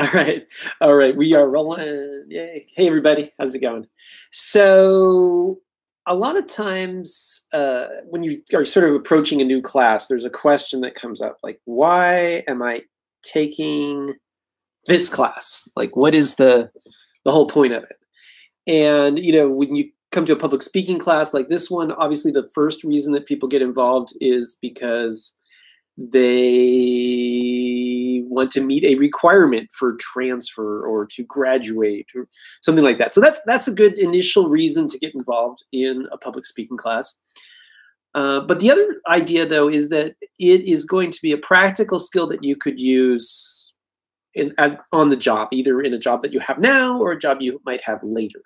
All right. All right. We are rolling. Yay. Hey, everybody. How's it going? So, a lot of times when you are sort of approaching a new class, there's a question that comes up like, why am I taking this class? Like, what is the whole point of it? And, when you come to a public speaking class like this one, obviously the first reason that people get involved is because they want to meet a requirement for transfer or to graduate or something like that. So that's a good initial reason to get involved in a public speaking class. But the other idea, though, is that it is going to be a practical skill that you could use on the job, either in a job that you have now or a job you might have later.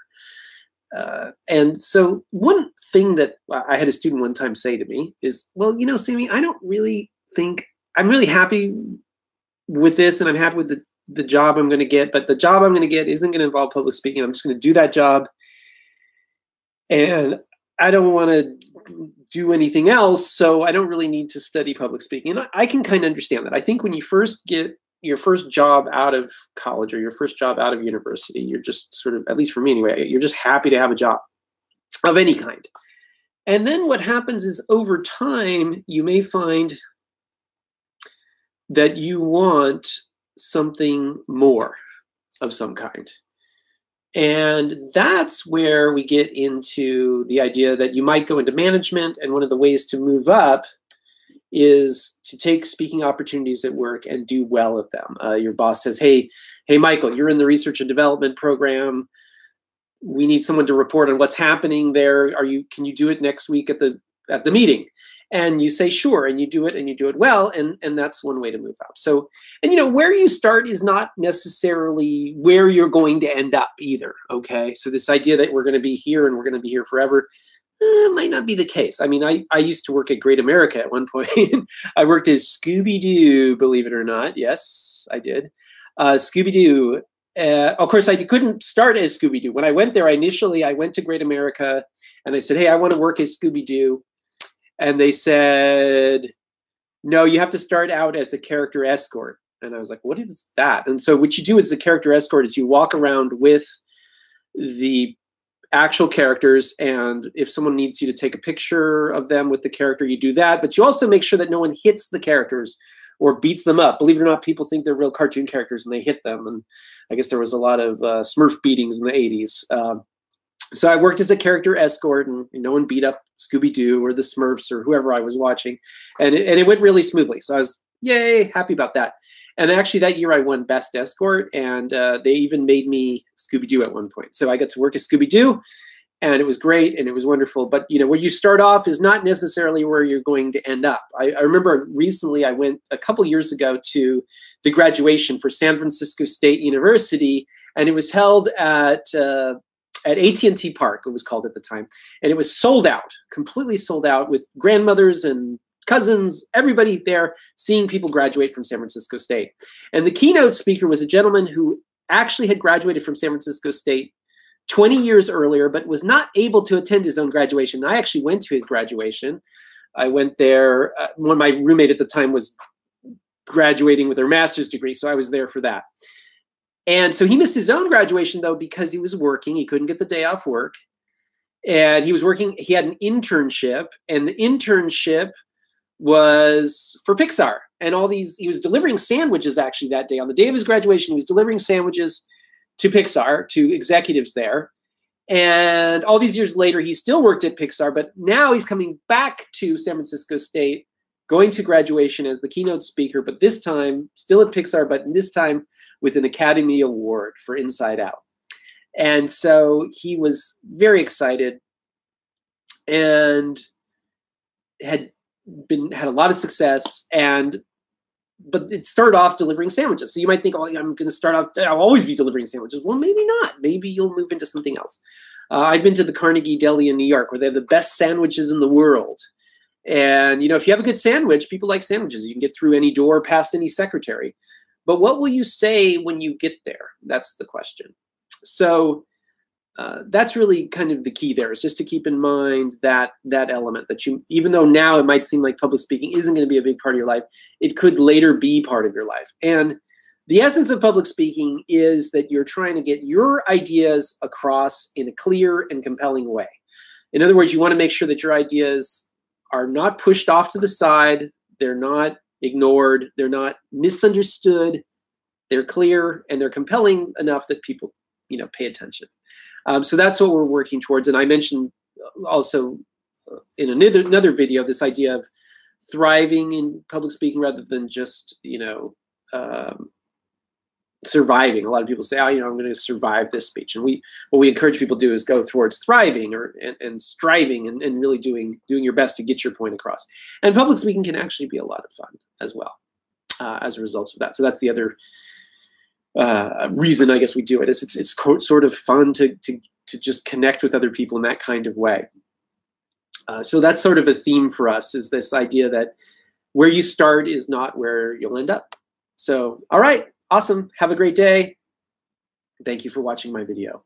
And so one thing that I had a student one time say to me is, well, Sammy, I don't really think I'm really happy with this and I'm happy with the job I'm going to get, but the job I'm going to get isn't going to involve public speaking. I'm just going to do that job. And I don't want to do anything else. So I don't really need to study public speaking. And I can kind of understand that. I think when you first get your first job out of college or your first job out of university, you're just sort of, at least for me anyway, you're just happy to have a job of any kind. And then what happens is over time, you may find that you want something more of some kind. And that's where we get into the idea that you might go into management, and one of the ways to move up is to take speaking opportunities at work and do well at them. Your boss says, hey, Michael, you're in the research and development program. We need someone to report on what's happening there. Can you do it next week at the meeting? And you say, sure, and you do it well, and that's one way to move up. So, and where you start is not necessarily where you're going to end up either, okay? So this idea that we're going to be here and we're going to be here forever might not be the case. I mean, I used to work at Great America at one point. I worked as Scooby-Doo, believe it or not. Yes, I did. Scooby-Doo. Of course, I couldn't start as Scooby-Doo. When I went there, initially, I went to Great America, and I said, hey, I want to work as Scooby-Doo. And they said, no, you have to start out as a character escort. And I was like, what is that? And so what you do as a character escort is you walk around with the actual characters, and if someone needs you to take a picture of them with the character, you do that. But you also make sure that no one hits the characters or beats them up. Believe it or not, people think they're real cartoon characters and they hit them. And I guess there was a lot of Smurf beatings in the 80s. So I worked as a character escort, and no one beat up Scooby-Doo or the Smurfs or whoever I was watching. And it went really smoothly. So I was, yay, happy about that. And actually that year I won Best Escort, and they even made me Scooby-Doo at one point. So I got to work as Scooby-Doo, and it was great, and it was wonderful. But, where you start off is not necessarily where you're going to end up. I remember recently I went a couple years ago to the graduation for San Francisco State University, and it was held at AT&T Park, it was called at the time. And it was sold out, completely sold out, with grandmothers and cousins, everybody there seeing people graduate from San Francisco State. And the keynote speaker was a gentleman who actually had graduated from San Francisco State 20 years earlier, but was not able to attend his own graduation. I actually went to his graduation. I went there. My roommate at the time was graduating with her master's degree, so I was there for that. And so he missed his own graduation, though, because he was working. He couldn't get the day off work. And he was working. He had an internship, and the internship was for Pixar. And he was delivering sandwiches actually that day. On the day of his graduation, he was delivering sandwiches to Pixar, to executives there. And all these years later, he still worked at Pixar, but now he's coming back to San Francisco State, going to graduation as the keynote speaker, but this time still at Pixar, but this time with an Academy Award for Inside Out. And so he was very excited and had a lot of success, but it started off delivering sandwiches. So you might think, oh, I'm going to start off, I'll always be delivering sandwiches. Well, maybe not. Maybe you'll move into something else. I've been to the Carnegie Deli in New York, where they have the best sandwiches in the world. And, if you have a good sandwich, people like sandwiches. You can get through any door, past any secretary. But what will you say when you get there? That's the question. So that's really kind of the key there, is just to keep in mind that element that even though now it might seem like public speaking isn't going to be a big part of your life, it could later be part of your life. And The essence of public speaking is that you're trying to get your ideas across in a clear and compelling way. In other words, you want to make sure that your ideas are not pushed off to the side, they're not ignored, they're not misunderstood, they're clear, and they're compelling enough that people, pay attention. So that's what we're working towards. And I mentioned also in another video this idea of thriving in public speaking rather than just, surviving. A lot of people say, I'm going to survive this speech. And what we encourage people to do is go towards thriving and striving and really doing your best to get your point across. And public speaking can actually be a lot of fun as well as a result of that. So that's the other reason I guess we do it. It's sort of fun to just connect with other people in that kind of way. So that's sort of a theme for us, is this idea that where you start is not where you'll end up. So, all right. Awesome. Have a great day. Thank you for watching my video.